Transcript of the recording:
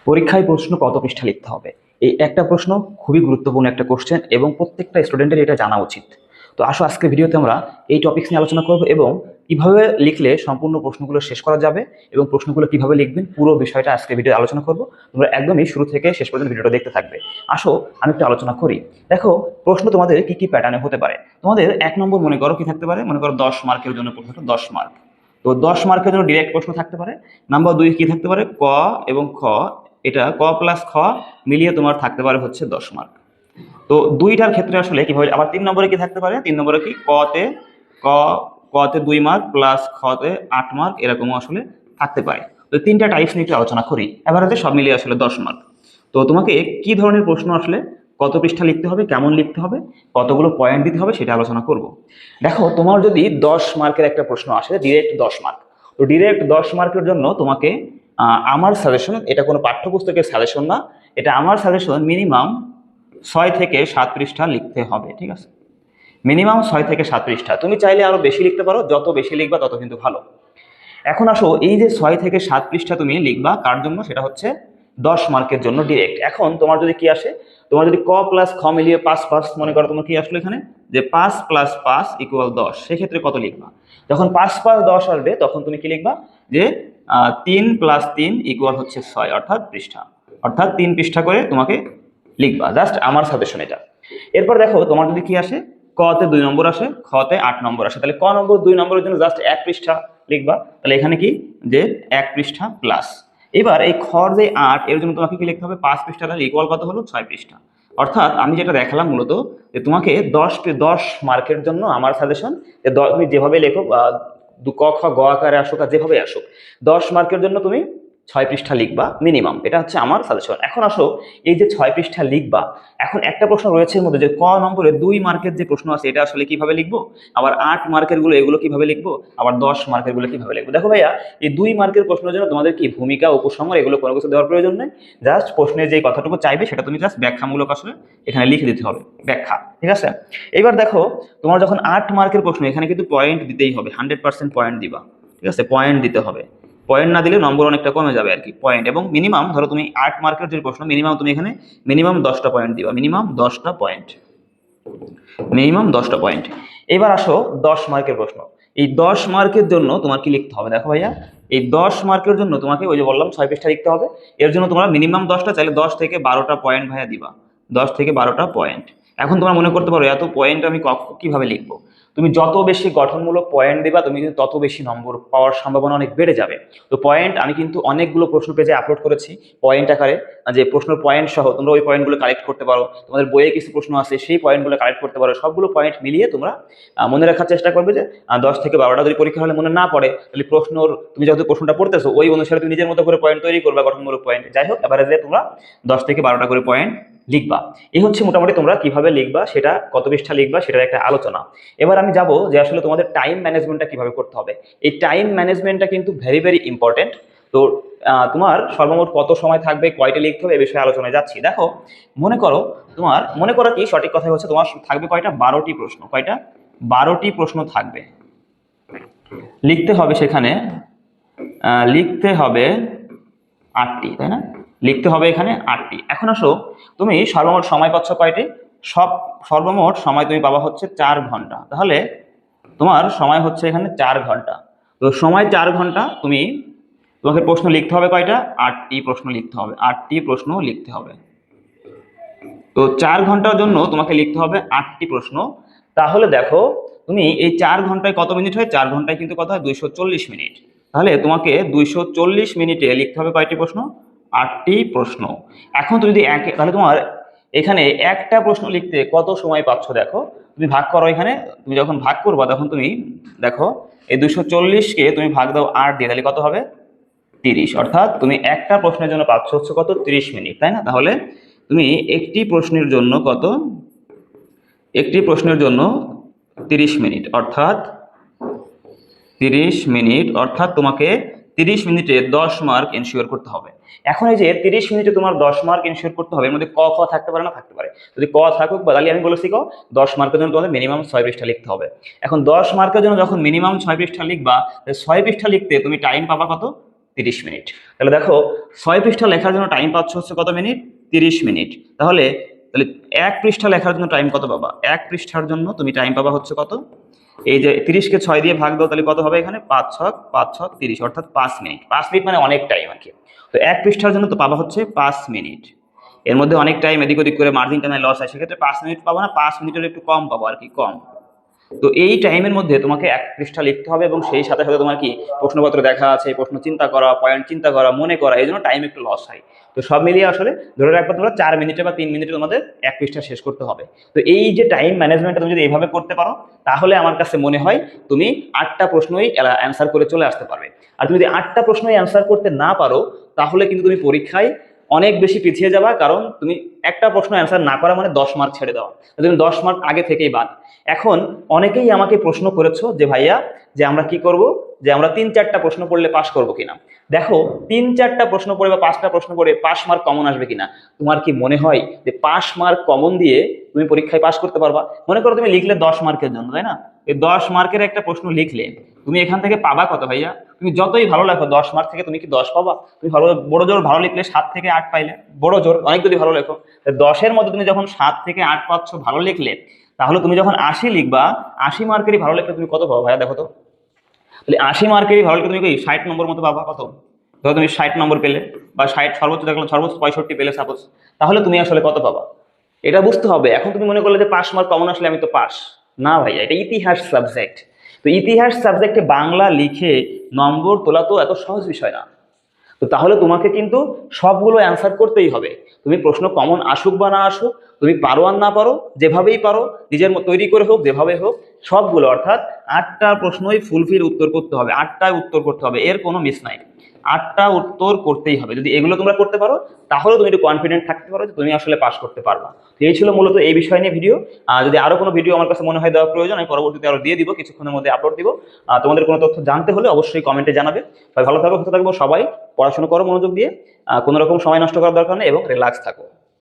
পরীক্ষায় প্রশ্ন কত পৃষ্ঠা লিখতে হবে, এই একটা প্রশ্ন খুবই গুরুত্বপূর্ণ একটা কোশ্চেন এবং প্রত্যেকটা স্টুডেন্টের এটা জানা উচিত। তো আসো আজকে ভিডিওতে আমরা এই টপিকস নিয়ে আলোচনা করব এবং কিভাবে লিখলে সম্পূর্ণ প্রশ্নগুলো শেষ করা যাবে এবং প্রশ্নগুলো কিভাবে লিখবেন পুরো বিষয়টা আজকে ভিডিও আলোচনা করব। তোমরা একদমই শুরু থেকে শেষ পর্যন্ত ভিডিওটা দেখতে থাকবে। আসো আমি একটু আলোচনা করি। দেখো, প্রশ্ন তোমাদের কি কি প্যাটার্নে হতে পারে। তোমাদের 1 নম্বর মনে করো কি থাকতে পারে, মনে করো 10 মার্কের জন্য প্রশ্নটা 10 মার্ক। তো 10 মার্কের জন্য ডিরেক্ট প্রশ্ন থাকতে পারে। নাম্বার 2 কি থাকতে পারে, ক এবং খ, এটা ক প্লাস খ মিলিয়ে তোমার থাকতে পারে হচ্ছে 10 মার্ক। তো দুইটার ক্ষেত্রে আসলে কিভাবে, আবার 3 নম্বরে কি থাকতে পারে, 3 নম্বরে কি ক কতে 2 মার্ক প্লাস খতে 8 মার্ক, এরকমও আসলে থাকতে পারে। তো তিনটা টাইপস নিয়ে একটু আলোচনা করি, এভারেজে সব মিলিয়ে আসলে 10 মার্ক। তো তোমাকে কি ধরনের প্রশ্ন আসলে কত পৃষ্ঠা লিখতে হবে, কেমন লিখতে হবে, কতগুলো পয়েন্ট দিতে হবে সেটা আলোচনা করব। দেখো, তোমার যদি 10 মার্কের একটা প্রশ্ন আসে ডিরেক্ট 10 মার্ক, তো ডিরেক্ট 10 মার্কের জন্য তোমাকে আমার সাজেশন, এটা কোনো পাঠ্যপুস্তকের সাজেশন না, এটা আমার সাজেশন, মিনিমাম 6 থেকে 7 পৃষ্ঠা লিখতে হবে। ঠিক আছে, মিনিমাম 6 থেকে 7 পৃষ্ঠা। তুমি চাইলে আরো বেশি লিখতে পারো, যত বেশি লিখবা তত কিন্তু ভালো। এখন আসো, এই যে 6 থেকে 7 পৃষ্ঠা তুমি লিখবা কার জন্য, সেটা হচ্ছে 10 মার্কের জন্য ডিরেক্ট। এখন তোমার যদি কি আসে, তোমার যদি ক প্লাস খ মিলিয়ে 5 মনে করো, তোমার কি আসলো এখানে যে 5 প্লাস 5 ইকুয়াল 10, সেক্ষেত্রে কত লিখবা? যখন 5 + 10 আসবে তখন তুমি কি লিখবা যে 3 + 3 ইকুয়াল হচ্ছে 6, অর্থাৎ পৃষ্ঠা, অর্থাৎ 3 পৃষ্ঠা করে তোমাকে লিখবা। জাস্ট আমার সাজেশন এটা। এরপর দেখো, তোমার যদি কি আসে, কতে 2 নম্বর আসে, খতে 8 নম্বর আসে, তাহলে ক নম্বর 2 নম্বরের জন্য জাস্ট 1 পৃষ্ঠা লিখবা। তাহলে এখানে কি যে 1 পৃষ্ঠা প্লাস। এবার এই খর যে 8, এর জন্য তোমাকে কি লিখতে হবে, 5 পৃষ্ঠা, তাহলে ইকুয়াল কত হলো, 6 পৃষ্ঠা। অর্থাৎ আমি যেটা দেখালাম মূলত, যে তোমাকে 10 মার্কের জন্য আমার সাজেশন, যে তুমি যেভাবে লেখো, ক খ গ আকারে আসুক আর যেভাবে আসুক, 10 মার্কের জন্য তুমি 6 পৃষ্ঠা লিখবা মিনিমাম, এটা হচ্ছে আমার সাজেশন। এখন আসো, এই যে 6 পৃষ্ঠা লিখবা, এখন একটা প্রশ্ন রয়েছে এর মধ্যে, যে ক নম্বরে 2 মার্কের যে প্রশ্ন আছে এটা আসলে কিভাবে লিখবো, আবার 8 মার্কের গুলো এগুলো কিভাবে লিখবো, আবার 10 মার্কের গুলো কিভাবে লিখবো। দেখো ভাইয়া, এই 2 মার্কের প্রশ্নের জন্য তোমাদের কি ভূমিকা, উপসংহার এগুলো কোনো কিছু দেওয়ার প্রয়োজন নেই। জাস্ট প্রশ্নে যে কথাটুকু চাইবে সেটা তুমি জাস্ট ব্যাখ্যামূলক আসলে এখানে লিখে দিতে হবে, ব্যাখ্যা। ঠিক আছে, এবার দেখো, তোমার যখন 8 মার্কের প্রশ্ন, এখানে কিন্তু পয়েন্ট দিতেই হবে, 100% পয়েন্ট দিবা। ঠিক আছে, পয়েন্ট দিতে হবে, পয়েন্ট না দিলে নম্বর অনেকটা কমে যাবে আর কি। পয়েন্ট এবং মিনিমাম, ধরো তুমি 8 মার্কের যে প্রশ্ন, মিনিমাম তুমি এখানে মিনিমাম 10টা পয়েন্ট দিবা, মিনিমাম 10টা পয়েন্ট, মিনিমাম 10টা পয়েন্ট। এবার আসো 10 মার্কের প্রশ্ন। এই 10 মার্কের জন্য তোমার কি লিখতে হবে, দেখো ভাইয়া, এই 10 মার্কের জন্য তোমাকে ওই যে বললাম 6 পৃষ্ঠা লিখতে হবে। এর জন্য তোমরা মিনিমাম 10টা, চাইলে 10 থেকে 12টা পয়েন্ট ভাইয়া দিবা, 10 থেকে 12টা পয়েন্ট। এখন তোমরা মনে করতে পারো, এত পয়েন্ট আমি কিভাবে লিখবো? তুমি যত বেশি গঠনমূলক পয়েন্ট দিবা, তুমি কিন্তু তত বেশি নম্বর পাওয়ার সম্ভাবনা অনেক বেড়ে যাবে। তো পয়েন্ট আমি কিন্তু অনেকগুলো প্রশ্ন পেজে আপলোড করেছি পয়েন্ট আকারে, যে প্রশ্ন পয়েন্ট সহ তোমরা ওই পয়েন্টগুলো কালেক্ট করতে পারো। তোমাদের বইয়ে কিছু প্রশ্ন আছে, সেই পয়েন্টগুলো কালেক্ট করতে পারো। সবগুলো পয়েন্ট মিলিয়ে তোমরা মনে রাখার চেষ্টা করবে, যে 10 থেকে 12টা যদি পরীক্ষা হলে মনে না পড়ে, তাহলে তুমি যত প্রশ্নটা পড়তেছো ওই অনুসারে তুমি নিজের মতো করে পয়েন্ট তৈরি করবা, গঠনমূলক পয়েন্ট। যাই হোক, এভারেজে তোমরা 10 থেকে 12টা করে পয়েন্ট লিখবা। এই হচ্ছে মোটামুটি তোমরা কিভাবে লিখবা, সেটা কত পৃষ্ঠা লিখবা সেটার একটা আলোচনা। এবার আমি যাব যে আসলে তোমাদের টাইম ম্যানেজমেন্টটা কিভাবে করতে হবে। এই টাইম ম্যানেজমেন্টটা কিন্তু ভেরি ভেরি ইম্পর্টেন্ট। তো তোমার সর্বমোট কত সময় থাকবে, কয়টা লিখতে হবে, এ বিষয়ে আলোচনায় যাচ্ছি। দেখো, মনে করো কি, সঠিক কথা হচ্ছে তোমার থাকবে কয়টা, 12টি প্রশ্ন। কয়টা? 12টি প্রশ্ন থাকবে, লিখতে হবে সেখানে, লিখতে হবে 8টি, তাই না? লিখতে হবে এখানে 8টি। এখন আসো, তুমি সর্বমোট সময় পাচ্ছ কয়টি, সর্বমোট সময় তুমি পাবা হচ্ছে 4 ঘন্টা। তাহলে তোমার সময় হচ্ছে এখানে 4 ঘন্টা। তো সময় 4 ঘন্টা, তোমাকে প্রশ্ন লিখতে হবে কয়টা, 8টি প্রশ্ন লিখতে হবে, 8টি প্রশ্ন লিখতে হবে। তো 4 ঘন্টার জন্য তোমাকে লিখতে হবে 8টি প্রশ্ন। তাহলে দেখো, তুমি এই 4 ঘন্টায় কত মিনিট হয়, 4 ঘন্টায় কিন্তু কত হয়, 240 মিনিট। তাহলে তোমাকে 240 মিনিটে লিখতে হবে কয়টি প্রশ্ন, 8টি প্রশ্ন। এখন তুমি যদি তাহলে তোমার এখানে একটা প্রশ্ন লিখতে কত সময় পাচ্ছ, দেখো তুমি ভাগ করো। এখানে তুমি যখন ভাগ করবা তখন তুমি দেখো, এই 240কে তুমি ভাগ দাও 8 দিয়ে, তাহলে কত হবে, 30। অর্থাৎ তুমি একটা প্রশ্নের জন্য পাচ্ছ হচ্ছে কত, 30 মিনিট, তাই না? তাহলে তুমি একটি প্রশ্নের জন্য 30 মিনিট, অর্থাৎ 30 মিনিট, অর্থাৎ তোমাকে 30 মিনিটে 10 মার্ক এনশিওর করতে হবে। এখন এই যে 30 মিনিটে তোমার 10 মার্ক এনশিওর করতে হবে, এর মধ্যে ক খ থাকতে পারে না, থাকতে পারে। যদি ক থাকুক, তাহলে আমি বলেছি 10 মার্কের জন্য তোমাদের মিনিমাম 6 পৃষ্ঠা লিখতে হবে। এখন 10 মার্কের জন্য যখন মিনিমাম 6 পৃষ্ঠা লিখবা, 6 পৃষ্ঠা লিখতে তুমি টাইম পাবা কত, 30 মিনিট। তাহলে দেখো 6 পৃষ্ঠা লেখার জন্য টাইম পাচ্ছ হচ্ছে কত মিনিট? 30 মিনিট। তাহলে তাহলে 1 পৃষ্ঠা লেখার জন্য টাইম কত পাবা? 1 পৃষ্ঠার জন্য তুমি টাইম পাবা হচ্ছে কত? এই যে 30 কে 6 দিয়ে ভাগ দাও, তাহলে কত হবে এখানে? 5 ছক 30, অর্থাৎ 5 মিনিট। 5 মিনিট মানে অনেক টাইম আর কি। তো 1 পৃষ্ঠার জন্য তো পাবা হচ্ছে 5 মিনিট। এর মধ্যে অনেক টাইম এদিক ওদিক করে মার্জিন টানায় লস হয়, সেক্ষেত্রে 5 মিনিট পাবো না, 5 মিনিটের একটু কম পাবো আর কি, কম। তো এই টাইমের মধ্যে তোমাকে 1 পৃষ্ঠা লিখতে হবে এবং সেই সাথে সাথে তোমার কি প্রশ্নপত্র দেখা আছে, প্রশ্ন চিন্তা করা, পয়েন্ট চিন্তা করা, মনে করা, এই জন্য টাইম একটু লস হয়। তো সব মিলিয়ে আসলে ধরে রাখবা তোমরা 4 মিনিটে বা 3 মিনিটে তোমাদের 1 পৃষ্ঠা শেষ করতে হবে। তো এই যে টাইম ম্যানেজমেন্টটা তুমি যদি এইভাবে করতে পারো, তাহলে আমার কাছে মনে হয় তুমি 8টা প্রশ্নই অ্যান্সার করে চলে আসতে পারবে। আর তুমি যদি 8টা প্রশ্নই অ্যান্সার করতে না পারো, তাহলে কিন্তু তুমি পরীক্ষায় অনেক বেশি পিছিয়ে যাবা, কারণ তুমি একটা প্রশ্ন অ্যান্সার না করা মানে 10 মার্ক ছেড়ে দেওয়া, তুমি 10 মার্ক আগে থেকেই বাদ। এখন অনেকেই আমাকে প্রশ্ন করেছো যে ভাইয়া, যে আমরা কি করব, যে আমরা 3-4টা প্রশ্ন পড়লে পাস করবো কিনা। দেখো 3-4টা প্রশ্ন পড়ে বা 5টা প্রশ্ন পড়ে পাস মার্ক কমন আসবে কিনা। তোমার কি মনে হয় যে পাস মার্ক কমন দিয়ে তুমি পরীক্ষায় পাস করতে পারবা? মনে করো তুমি লিখলে 10 মার্কের জন্য, তাই না? এই 10 মার্কের একটা প্রশ্ন লিখলে তুমি এখান থেকে পাবা কত ভাইয়া? তুমি যতই ভালো লেখো 10 মার্ক থেকে তুমি কি 10 পাবা? তুমি ভালো বড় জোর ভালো লিখলে 7 থেকে 8 পাইলে, বড় জোর অনেক যদি ভালো লেখো। 10-এর মধ্যে তুমি যখন 7 থেকে 8 পাচ্ছ ভালো লিখলে, তাহলে তুমি যখন 80 লিখবা, 80 মার্কেরই ভালো লিখলে তুমি কত পাবো ভাইয়া দেখো তো? তাহলে 80 মার্কেরই ভালো লিখলে তুমি কি 60 নম্বর মতো পাবা কত? ধরো তুমি 60 নম্বর পেলে, বা 60 সর্বোচ্চ দেখলাম সর্বোচ্চ 65 পেলে সাপোজ, তাহলে তুমি আসলে কত পাবা? এটা বুঝতে হবে। এখন তুমি মনে করলে যে পাস মার্ক কমন আসলে আমি তো পাস, না ভাইয়া, এটা ইতিহাস সাবজেক্ট। তো ইতিহাস সাবজেক্টে বাংলা লিখে নম্বর তোলা তো এত সহজ বিষয় না। তো তাহলে তোমাকে কিন্তু সবগুলো অ্যান্সার করতেই হবে। তুমি প্রশ্ন কমন আসুক বা না আসুক, তুমি পারো আর না পারো, যেভাবেই পারো নিজের মতো তৈরি করে হোক, যেভাবে হোক, সবগুলো অর্থাৎ 8টা প্রশ্নই ফুলফিল উত্তর করতে হবে, 8টায় উত্তর করতে হবে, এর কোনো মিস নাই। 8টা উত্তর করতেই হবে। যদি এগুলো তোমরা করতে পারো, তাহলে তুমি একটু কনফিডেন্ট থাকতে পারো যে তুমি আসলে পাস করতে পারবা। তো এই ছিল মূলত এই বিষয় নিয়ে ভিডিও। যদি আরো কোনো ভিডিও আমার কাছে মনে হয় দেওয়া প্রয়োজন, আমি পরবর্তীতে আরো দিয়ে দিব, কিছুক্ষণের মধ্যে আপলোড দিব। তোমাদের কোনো তথ্য জানতে হলে অবশ্যই কমেন্টে জানাবে। ভালো থাকো, সুস্থ থাকবো সবাই, পড়াশোনা করো মনোযোগ দিয়ে, কোনো রকম সময় নষ্ট করার দরকার নেই এবং রিল্যাক্স থাকো।